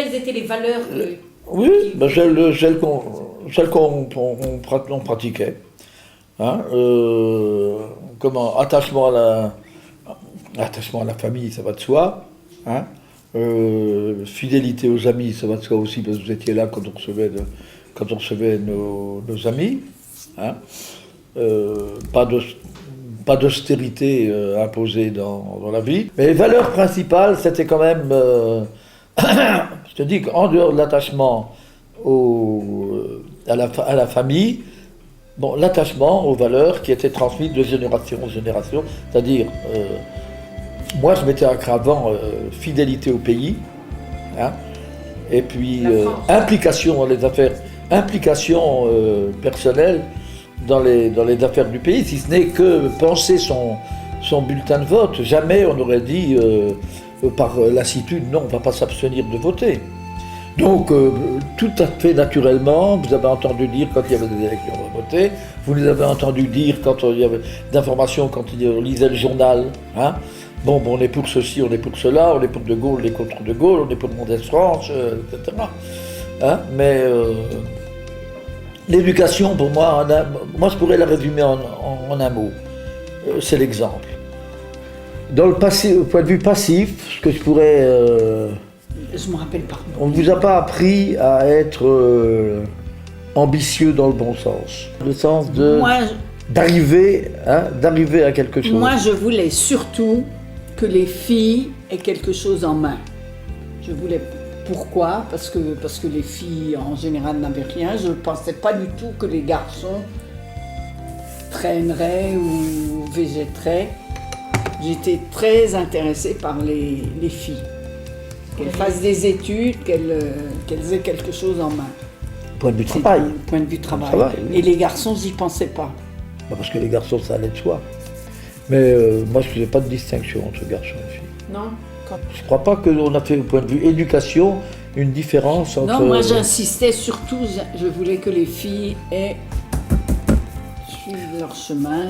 quelles étaient les valeurs Oui, celles qu'on pratiquait. Hein, attachement à la famille, ça va de soi. Hein, fidélité aux amis, ça va de soi aussi, parce que vous étiez là quand on recevait nos amis. Hein, pas d'austérité imposée dans la vie. Mais les valeurs principales, c'était quand même, je te dis qu'en dehors de l'attachement à la famille, bon, l'attachement aux valeurs qui étaient transmises de génération en génération, c'est-à-dire, moi je m'étais ancré avant fidélité au pays, hein, et puis implication dans les affaires, implication personnelle dans les affaires du pays, si ce n'est que penser son bulletin de vote. Jamais on aurait dit par lassitude, non, on ne va pas s'abstenir de voter. Donc, tout à fait naturellement, vous avez entendu dire quand il y avait des élections, on va voter. Vous les avez entendu dire quand il y avait d'informations, quand on lisait le journal. Hein. Bon, on est pour ceci, on est pour cela, on est pour De Gaulle, on est contre De Gaulle, on est pour Mendès France, etc. Hein. Mais l'éducation, pour moi, je pourrais la résumer en un mot. C'est l'exemple. Dans le passé, au point de vue passif, ce que je pourrais... je me rappelle pas. On ne vous a pas appris à être ambitieux dans le bon sens. Le sens d'arriver à quelque chose. Moi, je voulais surtout que les filles aient quelque chose en main. Je voulais... Pourquoi ? Parce que les filles, en général, n'avaient rien. Je ne pensais pas du tout que les garçons traîneraient ou végéteraient. J'étais très intéressée par les filles. Qu'elles fassent des études, qu'elles aient quelque chose en main. Point de vue travail. Point de vue travail. Oui. Et les garçons, j'y pensais pas. Parce que les garçons, ça allait de soi. Mais moi, je ne faisais pas de distinction entre garçons et filles. Non. Je ne crois pas qu'on a fait, au point de vue éducation, une différence entre... Non, moi j'insistais surtout, je voulais que les filles aient suivi leur chemin.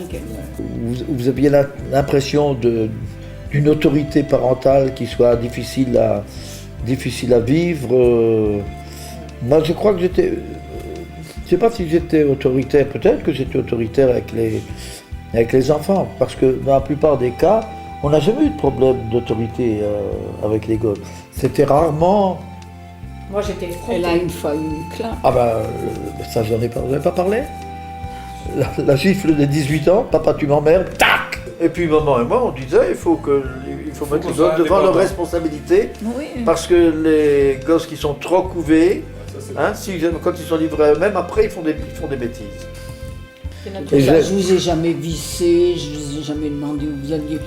Vous aviez l'impression d'une autorité parentale qui soit difficile à vivre. Moi, je crois que j'étais... Je ne sais pas si j'étais autoritaire, peut-être que j'étais autoritaire avec les enfants, parce que dans la plupart des cas, on n'a jamais eu de problème d'autorité avec les gosses. C'était rarement... Moi, j'étais effrontée. Elle a une fois eu une claque. Ah ça, j'en ai pas... Vous n'avez pas parlé ? La gifle de 18 ans, papa, tu m'emmerdes, tac ! Et puis maman et moi, on disait, il faut mettre les gosses devant leurs responsabilités, Oui. parce que les gosses qui sont trop couvés, hein, quand ils sont livrés à eux-mêmes, après, ils font des bêtises. Je vous ai jamais vissé, je vous ai jamais demandé où vous alliez.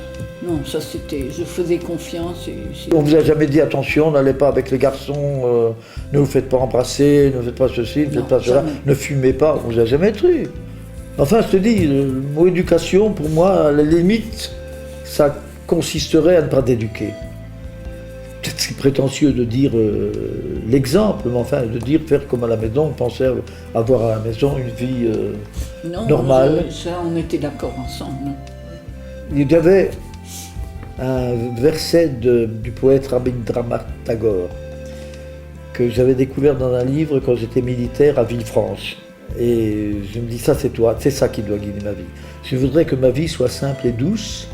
Non, ça c'était, je faisais confiance. On vous a jamais dit attention, n'allez pas avec les garçons, ne vous faites pas embrasser, ne faites pas ceci, ne faites pas cela, ne fumez pas, on vous a jamais truc. Enfin, je te dis, le mot éducation, pour moi, à la limite, ça consisterait à ne pas d'éduquer. Peut-être c'est prétentieux de dire l'exemple, mais enfin, de dire faire comme à la maison, on pensait avoir à la maison une vie normale. Ça, on était d'accord ensemble. Il y avait un verset du poète Rabindranath Tagore que j'avais découvert dans un livre quand j'étais militaire à Villefranche. Et je me dis, ça c'est toi, c'est ça qui doit guider ma vie. Je voudrais que ma vie soit simple et douce,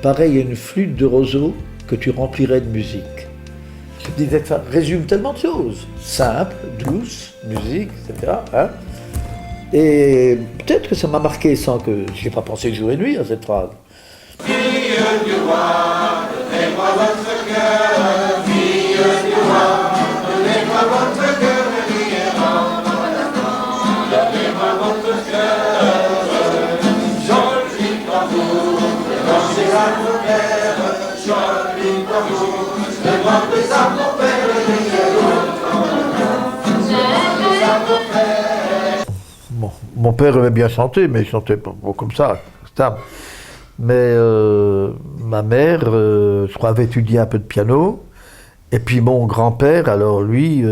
pareil à une flûte de roseau que tu remplirais de musique. Je me disais que ça résume tellement de choses. Simple, douce, musique, etc. Hein. Et peut-être que ça m'a marqué sans que je n'ai pas pensé jour et nuit à cette phrase. Fille du roi, donnez-moi votre cœur, fille du roi, donnez-moi votre cœur, donnez-moi votre cœur, joli tambour, dansez à mon père, joli tambour, demandez à mon père, Bon, mon père aimait bien chanter, mais il chantait pas comme ça, stable. Mais ma mère, je crois, avait étudié un peu de piano. Et puis mon grand-père, alors lui,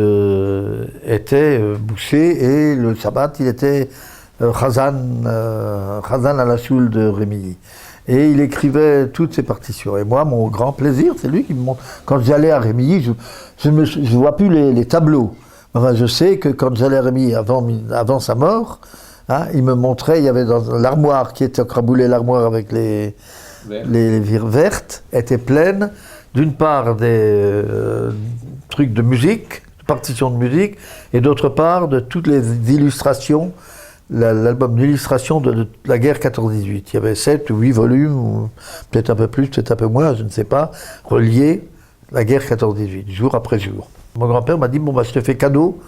était boucher et le sabbat, il était Khazan à la choule de Rémilly. Et il écrivait toutes ses partitions. Et moi, mon grand plaisir, c'est lui qui me montre. Quand j'allais à Rémilly, je ne vois plus les tableaux. Enfin, je sais que quand j'allais à Rémilly avant sa mort, hein, il me montrait, il y avait dans l'armoire qui était encraboulée, l'armoire avec les vires vertes, était pleine, d'une part des trucs de musique, partitions de musique, et d'autre part de toutes les illustrations, l'album d'illustration de la guerre 14-18. Il y avait 7 ou 8 volumes, ou peut-être un peu plus, peut-être un peu moins, je ne sais pas, reliés à la guerre 14-18, jour après jour. Mon grand-père m'a dit, bon, bah, je te fais cadeau,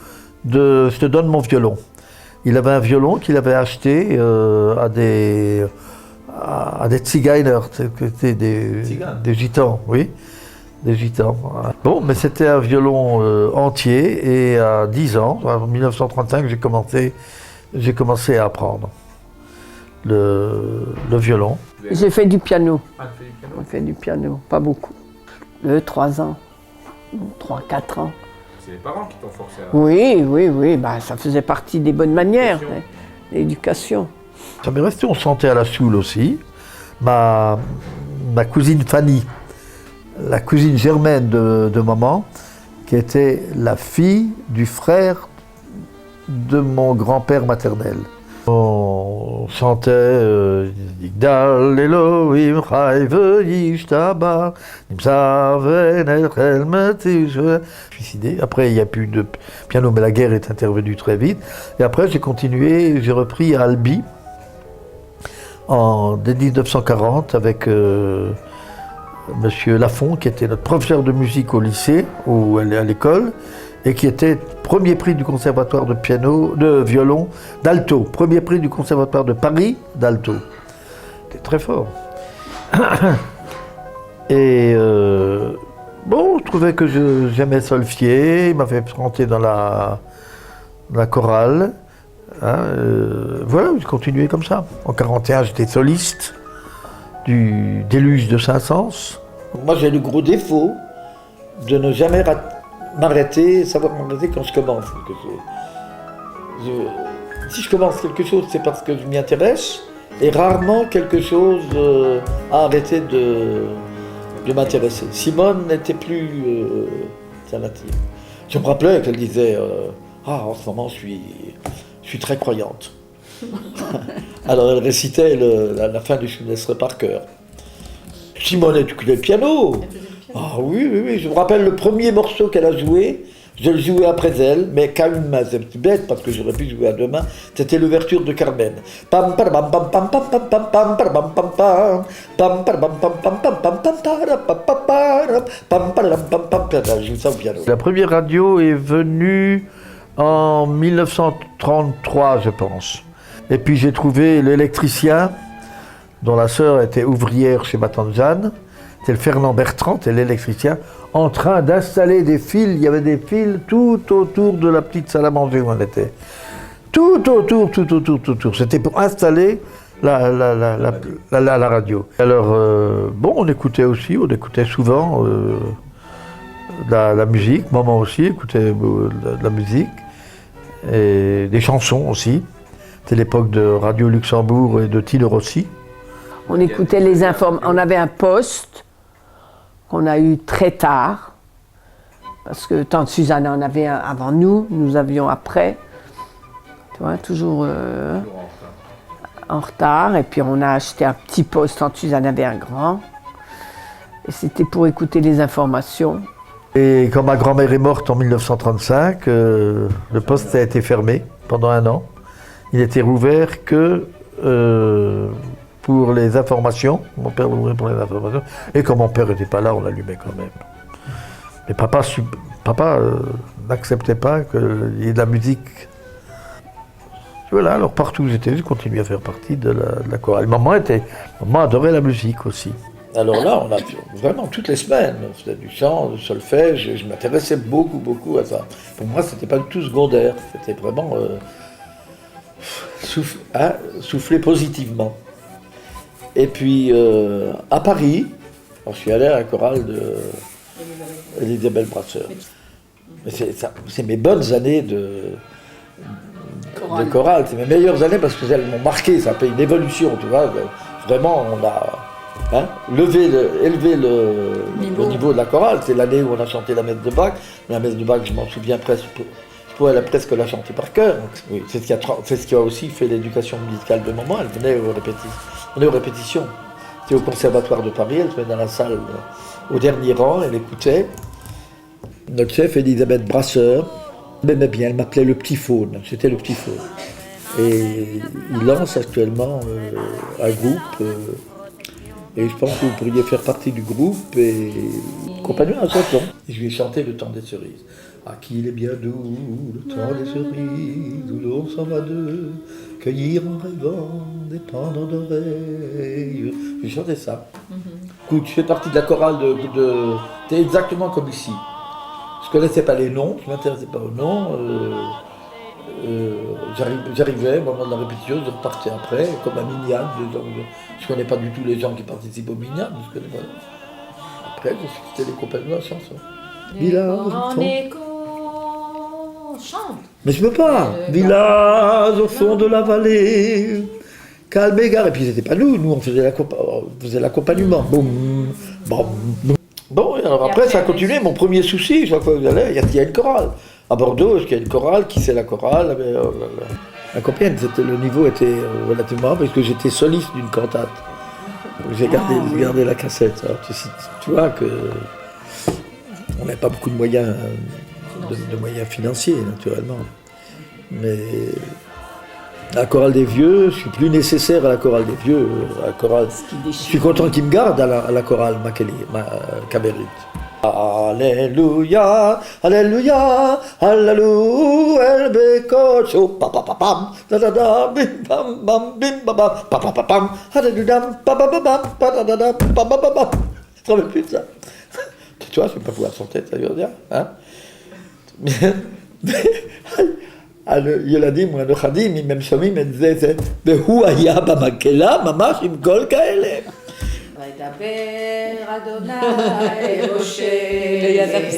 je te donne mon violon. Il avait un violon qu'il avait acheté à des Zigeiner, c'était des gitans, oui, des gitans. Bon, mais c'était un violon entier, et à 10 ans, en 1935, j'ai commencé à apprendre le violon. J'ai fait du piano. Ah, tu fais du piano? On fait du piano, pas beaucoup. 2-3 ans, 3-4 ans. C'est les parents qui t'ont forcé à... Oui, bah, ça faisait partie des bonnes manières, l'éducation. Ça m'est resté, on sentait à la Soule aussi. Ma cousine Fanny, la cousine germaine de maman, qui était la fille du frère de mon grand-père maternel. On chantait Yigdal Elohim Chayve Yishtaba Nimsaven El Chelmeti. Suicidé. Après, il n'y a plus de piano, mais la guerre est intervenue très vite. Et après, j'ai continué, j'ai repris à Albi dès 1940 avec Monsieur Lafont, qui était notre professeur de musique au lycée, ou à l'école, et qui était premier prix du conservatoire de violon d'alto, premier prix du conservatoire de Paris d'alto. C'était très fort. Et bon, je trouvais que j'aimais solfier, il m'a fait rentrer dans la chorale. Hein, voilà, j'ai continué comme ça. En 1941, j'étais soliste du Déluge de Saint-Saëns. Moi, j'ai le gros défaut de ne jamais savoir m'arrêter quand je commence quelque chose. Si je commence quelque chose, c'est parce que je m'y intéresse, et rarement quelque chose a arrêté de m'intéresser. Simone n'était plus sa native. Je me rappelais qu'elle disait en ce moment, je suis très croyante. Alors elle récitait la fin du Schunestre par cœur. Simone écoutait le piano. Ah oui, je me rappelle le premier morceau qu'elle a joué, je le jouais après elle, mais qu'à une main, c'est bête parce que j'aurais pu jouer à deux mains, c'était l'ouverture de Carmen. Pam pam pam pam pam pam pam pam pam pam pam pam pam pam pam pam pam pam. Je joue ça au piano. La première radio est venue en 1933, je pense. Et puis j'ai trouvé l'électricien, dont la sœur était ouvrière chez ma tante Jeanne, c'était le Fernand Bertrand, c'était l'électricien, en train d'installer des fils. Il y avait des fils tout autour de la petite salle à manger où on était. Tout autour. C'était pour installer la radio. Alors, bon, on écoutait souvent la musique. Maman aussi écoutait de la musique. Et des chansons aussi. C'était l'époque de Radio Luxembourg et de Tino Rossi. On écoutait on avait un poste qu'on a eu très tard, parce que tante Suzanne en avait un avant nous avions après. Tu vois, toujours en retard. Et puis on a acheté un petit poste, tante Suzanne avait un grand. Et c'était pour écouter les informations. Et quand ma grand-mère est morte en 1935, le poste a été fermé pendant 1 an. Il n'était rouvert que pour les informations. Mon père l'ouvrait pour les informations. Et quand mon père n'était pas là, on l'allumait quand même. Mais papa n'acceptait pas qu'il y ait de la musique. Voilà, alors partout où j'étais, je continuais à faire partie de la chorale. Maman adorait la musique aussi. Alors là, on a vraiment toutes les semaines, on faisait du chant, du solfège, je m'intéressais beaucoup à ça. Pour moi, c'était pas du tout secondaire, c'était vraiment souffler positivement. Et puis à Paris, je suis allé à la chorale d'Elisabeth Brasseur. C'est mes bonnes années de chorale, c'est mes meilleures années parce qu'elles m'ont marqué, ça a fait une évolution, tu vois. Vraiment, on a élever le niveau de la chorale. C'est l'année où on a chanté la messe de Bach. La messe de Bach, je m'en souviens presque. Je pourrais presque la chanter par cœur. Oui, c'est ce qui a aussi fait l'éducation musicale de maman. Elle venait aux répétitions. C'était au Conservatoire de Paris. Elle se mettait dans la salle au dernier rang. Elle écoutait. Notre chef, Elisabeth Brasseur, elle m'aimait bien. Elle m'appelait le petit faune. C'était le petit faune. Et il lance actuellement un groupe. Et je pense que vous pourriez faire partie du groupe et accompagner un chanson. Et je lui ai chanté Le temps des cerises. Ah, qu'il est bien doux, le temps des cerises, où l'on s'en va de cueillir en rêvant des pendants d'oreilles. J'ai chanté ça. Écoute, je fais partie de la chorale C'était exactement comme ici. Je connaissais pas les noms, je m'intéressais pas aux noms. J'arrivais au moment de la répétition, je repartais après, comme à Mignane. Je connais pas du tout les gens qui participent au Mignane, je connais pas. Après, c'était les compagnons de la chanson. Village, chante. mais je peux pas. Village au fond de la vallée, calme et gare. Et puis c'était pas nous on faisait l'accompagnement. Boum, boum, boum. Bon, et alors après ça a continué. Mon premier souci, chaque fois que vous allez, il y a une chorale. À Bordeaux, il y a une chorale, qui c'est la chorale à Compiègne, le niveau était relativement parce que j'étais soliste d'une cantate. J'ai gardé la cassette. Alors, tu vois que on n'a pas beaucoup de moyens, de moyens financiers, naturellement. Mais la chorale des vieux, je suis plus nécessaire à la chorale des vieux. Je suis content qu'ils me gardent à la chorale Caberit. Alléluia, Alléluia, Alléluia, el becocho, pam, da da da, bim bam bam, bim bam bam, pam, Alléluia, pam bam bam, da da da, pam bam bam. Je ne plus de ça. Tu vois, je ne vais pas pouvoir chanter, ça veut dire, hein. ילדים מנוחדים, אם הם שומעים את זה, והוא היה במקהלה, ממש עם קול כאלה. וידבר אדוני משה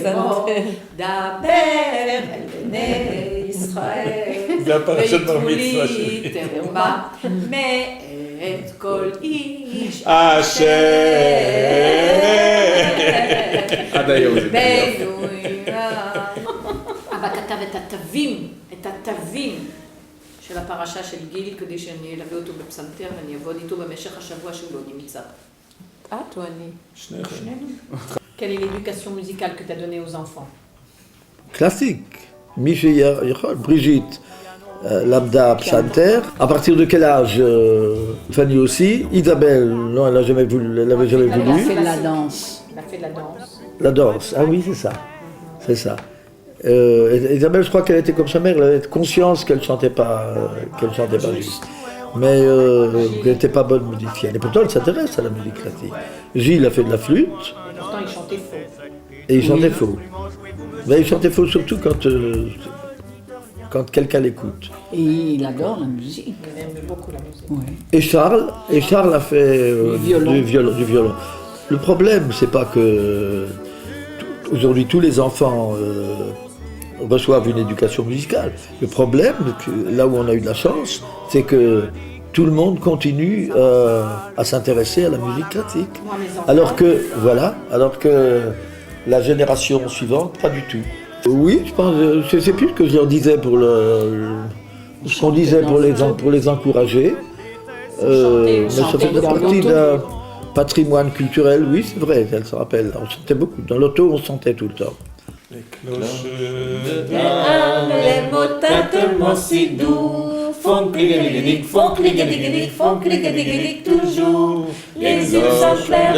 לאמור, דבר אל בני ישראל, ויתנו לי תרומה מאת כל איש אשר עד היום זה אבא כתב את התווים של הפרשה של גיל, כדי שאני אלווה אותו בפסנתר ואני אעבוד איתו במשך השבוע שהוא לא נמצא. toi, Annie. Quelle est l'éducation musicale que tu as donnée aux enfants? Classique. Brigitte, lambda, psanter. À partir de quel âge Fanny aussi. Isabelle, non, elle n'avait jamais voulu. Elle a fait de la danse. Elle a fait de la danse. La danse, ah oui, c'est ça. C'est ça. Isabelle, je crois qu'elle était comme sa mère, elle avait conscience qu'elle chantait pas juste. Mais elle n'était pas bonne musicienne. Et pourtant, elle s'intéresse à la musique classique. Gilles a fait de la flûte. Et pourtant, il chantait faux. Et il chantait faux. Mais il chantait faux surtout quand quelqu'un l'écoute. Et il adore la musique. Il aime beaucoup la musique. Ouais. Et Charles a fait du violon. Le problème, c'est pas que aujourd'hui tous les enfants reçoivent une éducation musicale. Le problème, là où on a eu de la chance, c'est que tout le monde continue à s'intéresser à la musique classique. Moi, mes enfants, alors que la génération suivante, pas du tout. Oui, je pense, je sais plus ce que je leur disais ce qu'on disait pour les encourager. Mais ça fait partie d'un patrimoine culturel, oui, c'est vrai, elle se rappelle. On chantait beaucoup. Dans l'auto, on chantait tout le temps. Les cloches les mots tellement si doux font clic-clic, font clic-clic, font clic-clic toujours. Les yeux s'enflairent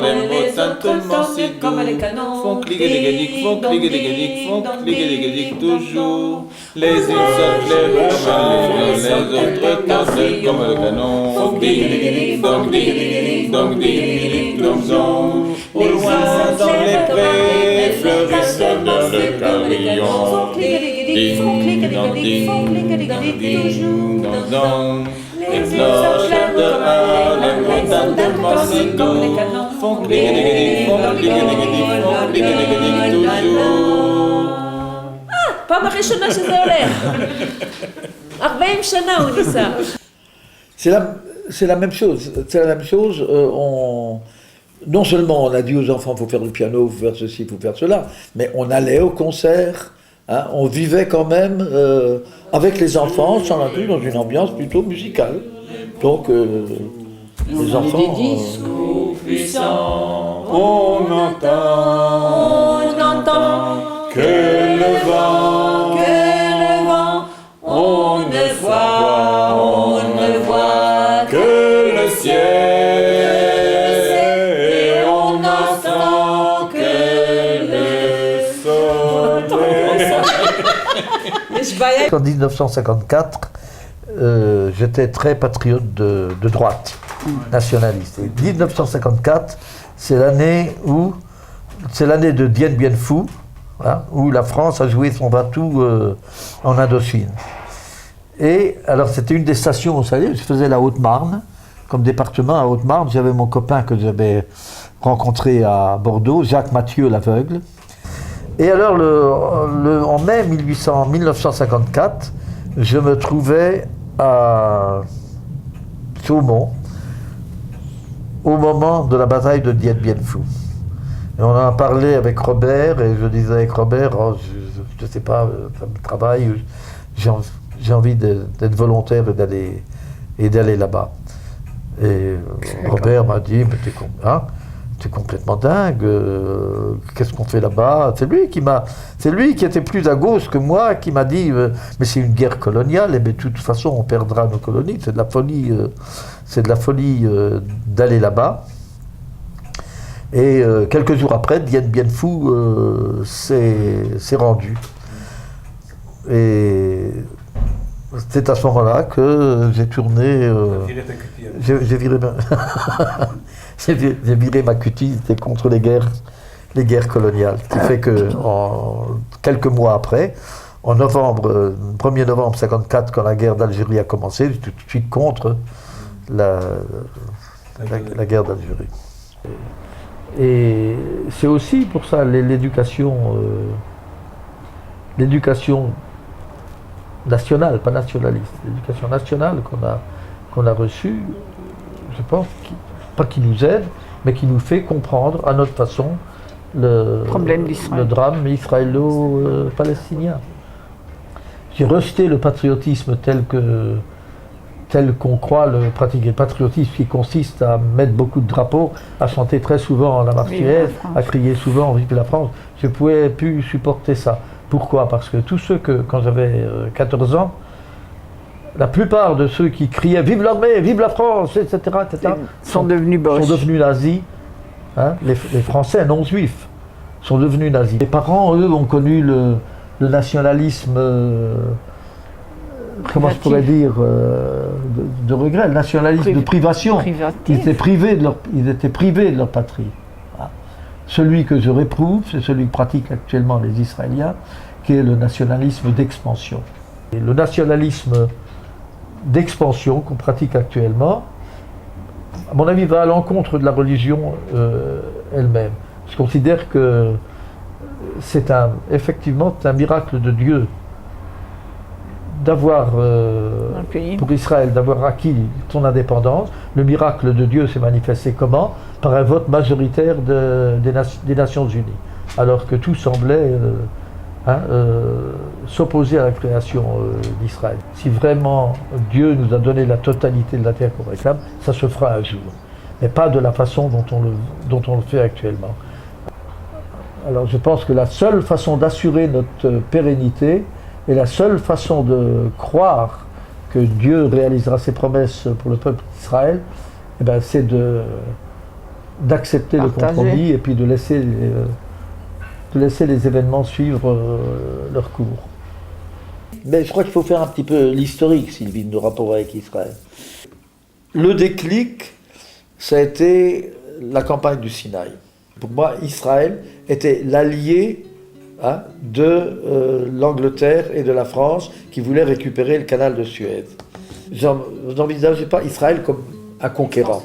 comme les autres tombent comme les canons. Font clic-clic, font clic-clic, font clic-clic toujours. Les yeux s'enflairent comme les autres tombent comme les canons. Font clic-clic, font clic-clic, font clic-clic toujours. Au loin dans les prés fleurissent dans le carillon. Ding dong, ding toujours dong. Les cloches de Harlem montent tellement si doux font clic-clic, font clic-clic, font clic-clic toujours. פעם הראשונה שזה הולך. 40 שנה הוא ניסה. c'est la même chose. C'est la même chose. Non seulement on a dit aux enfants, il faut faire du piano, il faut faire ceci, il faut faire cela, mais on allait au concert, hein, on vivait quand même avec les enfants, sans la dans une ambiance plutôt musicale. Donc, les enfants... Des disques. Puissant, On entend que le vent, on ne voit que le ciel, et on entend que le soleil. En 1954, j'étais très patriote de droite, nationaliste. Et 1954, c'est l'année de Dien Bien Phu, hein, où la France a joué son va-tout en Indochine. Et alors c'était une des stations, vous savez, je faisais la Haute-Marne, comme département à Haute-Marne. J'avais mon copain que j'avais rencontré à Bordeaux, Jacques Mathieu l'aveugle. Et alors en mai 1954, je me trouvais à Chaumont, au moment de la bataille de Dien Bien Phu. Et on en a parlé avec Robert, et je disais avec Robert, oh, je ne sais pas, ça me travaille, j'ai envie d'être volontaire et d'aller là-bas. Et Robert m'a dit, mais t'es complètement dingue, qu'est-ce qu'on fait là-bas? C'est lui qui était plus à gauche que moi, qui m'a dit, mais c'est une guerre coloniale, et bien, de toute façon on perdra nos colonies, c'est de la folie d'aller là-bas. Et quelques jours après, Dien Bien Phu s'est rendu. Et c'est à ce moment-là que j'ai tourné. J'ai viré ma cutie, c'était contre les guerres coloniales. Ce qui fait que quelques mois après, en novembre, 1er novembre 1954, quand la guerre d'Algérie a commencé, j'étais tout de suite contre la guerre d'Algérie. Et c'est aussi pour ça l'éducation nationale, pas nationaliste, l'éducation nationale qu'on a reçue, je pense, pas qui nous aide, mais qui nous fait comprendre à notre façon le drame israélo-palestinien. J'ai rejeté le patriotisme tel qu'on croit pratiquer le patriotisme, qui consiste à mettre beaucoup de drapeaux, à chanter très souvent la Marseillaise, à crier souvent Vive la France. Je ne pouvais plus supporter ça. Pourquoi? Parce que tous ceux quand j'avais 14 ans, la plupart de ceux qui criaient Vive l'armée, vive la France, etc., sont devenus nazis. Hein? Les Français non juifs sont devenus nazis. Les parents, eux, ont connu le nationalisme, comment je pourrais dire, de regret, le nationalisme de privation. Ils étaient privés de leur patrie. Voilà. Celui que je réprouve, c'est celui que pratiquent actuellement les Israéliens, qui est le nationalisme d'expansion. Et le nationalisme d'expansion qu'on pratique actuellement, à mon avis, va à l'encontre de la religion elle-même. Je considère que c'est effectivement un miracle de Dieu d'avoir, pour Israël, d'avoir acquis son indépendance. Le miracle de Dieu s'est manifesté comment? Par un vote majoritaire des Nations Unies, alors que tout semblait s'opposer à la création d'Israël. Si vraiment Dieu nous a donné la totalité de la terre qu'on réclame, ça se fera un jour, mais pas de la façon dont on le fait actuellement. Alors je pense que la seule façon d'assurer notre pérennité et la seule façon de croire que Dieu réalisera ses promesses pour le peuple d'Israël, c'est d'accepter le compromis et puis de laisser les événements suivre leur cours. Mais je crois qu'il faut faire un petit peu l'historique, Sylvie, de nos rapports avec Israël. Le déclic, ça a été la campagne du Sinaï. Pour moi, Israël était l'allié de l'Angleterre et de la France qui voulaient récupérer le canal de Suez. Je n'envisageais pas Israël comme un conquérant.